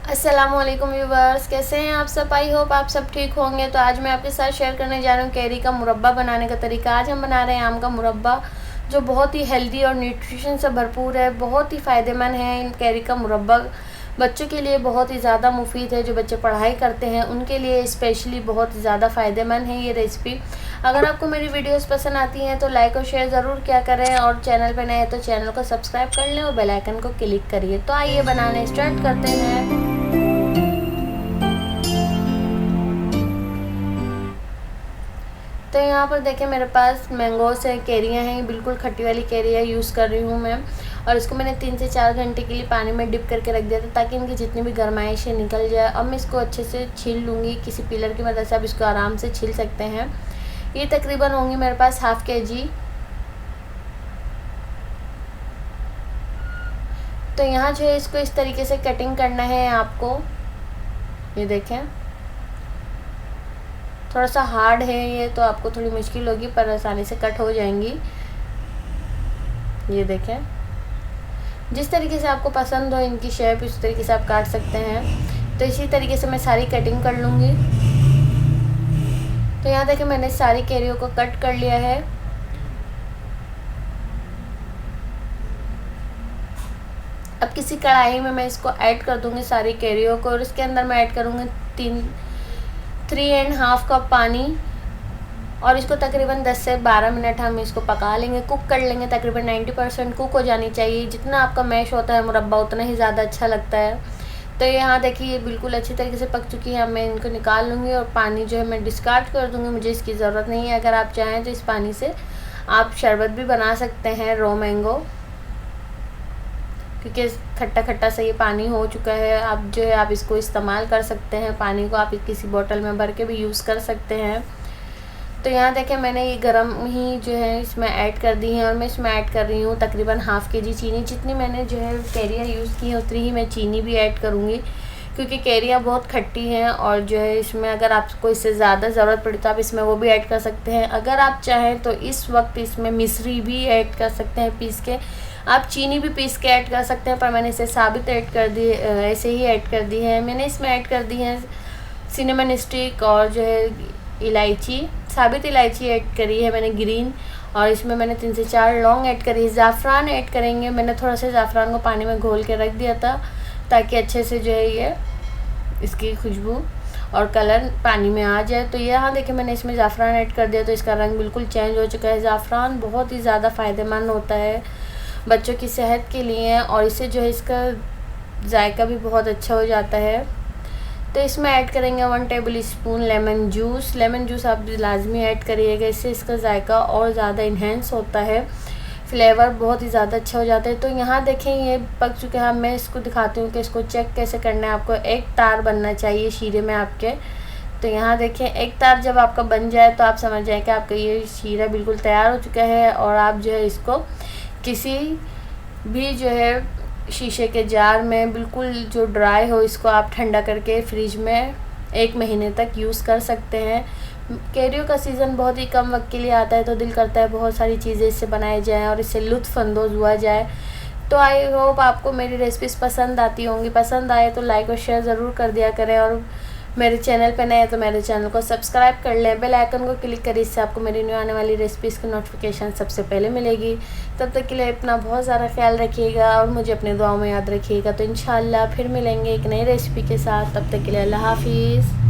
अस्सलामुअलैकुम व्यूवर्स, कैसे हैं आप सब। आई होप आप सब ठीक होंगे। तो आज मैं आपके साथ शेयर करने जा रही हूँ कैरी का मुरब्बा बनाने का तरीका। आज हम बना रहे हैं आम का मुरब्बा, जो बहुत ही हेल्दी और न्यूट्रिशन से भरपूर है। बहुत ही फ़ायदेमंद है। इन कैरी का मुरब्बा बच्चों के लिए बहुत ही ज़्यादा मुफीद है। जो बच्चे पढ़ाई करते हैं उनके लिए स्पेशली बहुत ज़्यादा फ़ायदेमंद है ये रेसिपी। अगर आपको मेरी वीडियोस पसंद आती हैं तो लाइक और शेयर ज़रूर किया करें, और चैनल पर नए हैं तो चैनल को सब्सक्राइब कर लें और बेल आइकन को क्लिक करिए। तो आइए बनाने स्टार्ट करते हैं। तो यहाँ पर देखें, मेरे पास मैंगोस है, कैरियाँ हैं, बिल्कुल खट्टी वाली कैरियाँ यूज़ कर रही हूँ मैं। और इसको मैंने 3 से 4 घंटे के लिए पानी में डिप करके रख दिया था, ताकि इनकी जितनी भी गर्माइश है निकल जाए। अब मैं इसको अच्छे से छील लूँगी। किसी पिलर की मदद से आप इसको आराम से छील सकते हैं। ये तकरीबन होंगी मेरे पास ½ kg। तो यहाँ जो है इसको इस तरीके से कटिंग करना है आपको। ये देखें, थोड़ा सा हार्ड है ये, तो आपको थोड़ी मुश्किल होगी, पर आसानी से कट हो जाएंगी। ये देखें, जिस तरीके से आपको पसंद हो इनकी शेप, इस तरीके से आप काट सकते हैं। तो इसी तरीके से मैं सारी कटिंग कर लूँगी। तो यहाँ देखें, मैंने सारी कैरियों को कट कर लिया है। अब किसी कढ़ाई में मैं इसको ऐड कर दूँगी सारी कैरियों को, और इसके अंदर मैं ऐड करूँगी 3.5 कप पानी। और इसको तकरीबन 10 से 12 मिनट हम इसको पका लेंगे, कुक कर लेंगे। तकरीबन 90% कुक हो जानी चाहिए। जितना आपका मैश होता है मुरब्बा, उतना ही ज़्यादा अच्छा लगता है। तो यहाँ देखिए, ये बिल्कुल अच्छी तरीके से पक चुकी है। अब मैं इनको निकाल लूँगी और पानी जो है मैं डिस्कार्ड कर दूँगी। मुझे इसकी ज़रूरत नहीं है। अगर आप चाहें तो इस पानी से आप शरबत भी बना सकते हैं, रो मैंगो, क्योंकि खट्टा खट्टा सा ये पानी हो चुका है। आप जो है आप इसको इस्तेमाल कर सकते हैं। पानी को आप किसी बोतल में भर के भी यूज़ कर सकते हैं। तो यहाँ देखें, मैंने ये गरम ही जो है इसमें ऐड कर दी है, और मैं इसमें ऐड कर रही हूँ तकरीबन ½ kg चीनी। जितनी मैंने जो है कैरियाँ यूज़ की है उतनी ही मैं चीनी भी ऐड करूँगी, क्योंकि कैरियाँ बहुत खट्टी हैं। और जो है इसमें अगर आपको इससे ज़्यादा ज़रूरत पड़ी तो आप इसमें वो भी ऐड कर सकते हैं। अगर आप चाहें तो इस वक्त इसमें मिश्री भी ऐड कर सकते हैं पीस के। आप चीनी भी पीस के ऐड कर सकते हैं, पर मैंने इसे साबित ऐड कर दी, ऐसे ही ऐड कर दी है। मैंने इसमें ऐड कर दी है सिनेमन स्टिक, और जो है इलायची, साबित इलायची ऐड करी है मैंने ग्रीन। और इसमें मैंने 3 से 4 लौंग ऐड करी है। ज़ाफ़रान ऐड करेंगे। मैंने थोड़ा सा ज़ाफ़रान को पानी में घोल के रख दिया था, ताकि अच्छे से जो है ये इसकी खुशबू और कलर पानी में आ जाए। तो यहाँ देखिए, मैंने इसमें ज़ाफ़रान ऐड कर दिया, तो इसका रंग बिल्कुल चेंज हो चुका है। ज़ाफ़रान बहुत ही ज़्यादा फ़ायदेमंद होता है बच्चों की सेहत के लिए, और इससे जो है इसका जायका भी बहुत अच्छा हो जाता है। तो इसमें ऐड करेंगे 1 table spoon lemon juice. Lemon juice आप लाजमी ऐड करिएगा, इससे इसका जायका और ज़्यादा इन्हेंस होता है, फ्लेवर बहुत ही ज़्यादा अच्छा हो जाता है। तो यहाँ देखें, ये पक चुके हैं। मैं इसको दिखाती हूँ कि इसको चेक कैसे करना है। आपको एक तार बनना चाहिए शीरे में आपके। तो यहाँ देखें, एक तार जब आपका बन जाए तो आप समझ जाए कि आपका ये शीरा बिल्कुल तैयार हो चुका है। और आप जो है इसको किसी भी जो है शीशे के जार में, बिल्कुल जो ड्राई हो, इसको आप ठंडा करके फ्रिज में 1 महीने तक यूज़ कर सकते हैं। कैरियों का सीज़न बहुत ही कम वक्त के लिए आता है, तो दिल करता है बहुत सारी चीज़ें इससे बनाई जाएँ और इससे लुत्फ़ अंदोज़ हुआ जाए। तो आई होप आपको मेरी रेसिपीज़ पसंद आती होंगी। पसंद आए तो लाइक और शेयर ज़रूर कर दिया करें, और मेरे चैनल पे नए हैं तो मेरे चैनल को सब्सक्राइब कर लें, बेल आइकन को क्लिक करें। इससे आपको मेरी न्यू आने वाली रेसिपीज़ की नोटिफिकेशन सबसे पहले मिलेगी। तब तक के लिए अपना बहुत ज़्यादा ख्याल रखिएगा, और मुझे अपने दुआओं में याद रखिएगा। तो इंशाल्लाह फिर मिलेंगे एक नई रेसिपी के साथ। तब तक के लिए अल्लाह हाफिज़।